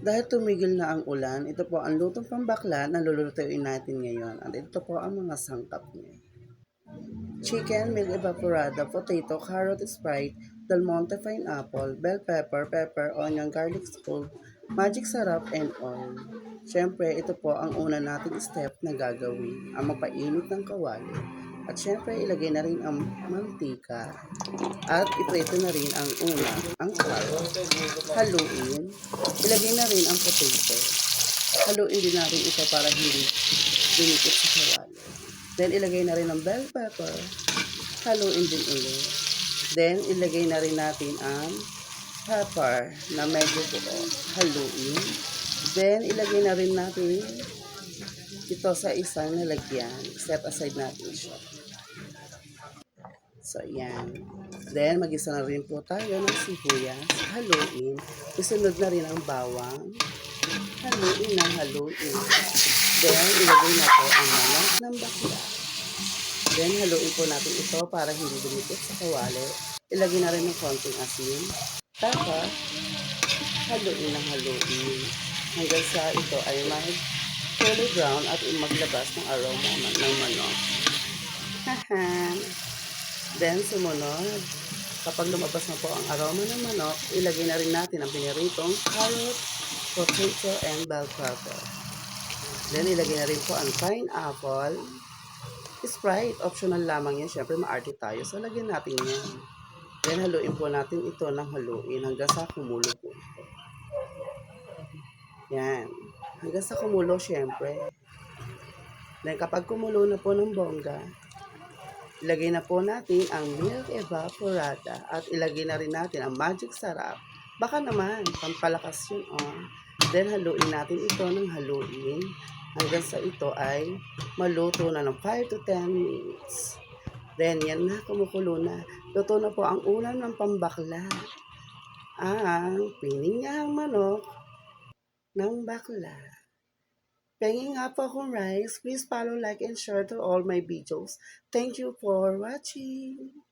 Dahil tumigil na ang ulan, ito po ang lutong pambakla na lulutuin natin ngayon. At ito po ang mga sangkap niya. Chicken, milk evaporada, potato, carrot Sprite, Del Monte pineapple, bell pepper, pepper, onion, garlic clove, magic sarap, and oil. Siyempre, ito po ang una nating step na gagawin, ang mapainit ng kawali. At siyempre, ilagay na rin ang mantika. At iprito na rin ang una, ang carrot. Haluin. Ilagay na rin ang potato. Haluin din natin ito para hindi dumikit sa kawali. Then, ilagay na rin ang bell pepper. Haluin din ulit. Then, ilagay na rin natin ang pepper na medyo buo. Haluin. Then, ilagay na rin natin ito sa isang lalagyan. Set aside natin siya. So, yan. Then, mag-isa na rin po tayo ng sibuyas. Haluin. Isunod na rin ang bawang. Haluin ng haluin. Then, ilagay na po ang manok ng bakla. Then, haluin po natin ito para hindi dumikit sa kawali. Ilagay na rin ng konting asin. Tapos, haluin ng haluin. Hanggang sa ito ay mag-fully brown at maglabas ng aroma ng manok. Then, sumunod. Kapag lumabas na po ang aroma ng manok, ilagay na rin natin ang piniritong carrot, potato, and bell pepper. Then, ilagay na rin po ang pineapple, Sprite. Optional lamang yan. Siyempre, maarte tayo. So, lagyan natin yan. Then, haluin po natin ito ng haluin hanggang sa kumulo po ito. Yan. Hanggang sa kumulo, siyempre. Then, kapag kumulo na po ng bongga, ilagay na po natin ang milk evaporada at ilagay na rin natin ang magic sarap. Baka naman, pampalakas yun, oh. Then, haluin natin ito ng haluin hanggang sa ito ay maluto na ng 5 to 10 minutes. Then, yan na, kumukulo na. Luto na po ang ulam ng pambakla. Ang piningahang manok ng bakla. Penging nga po akong rice. Please follow, like, and share to all my videos. Thank you for watching.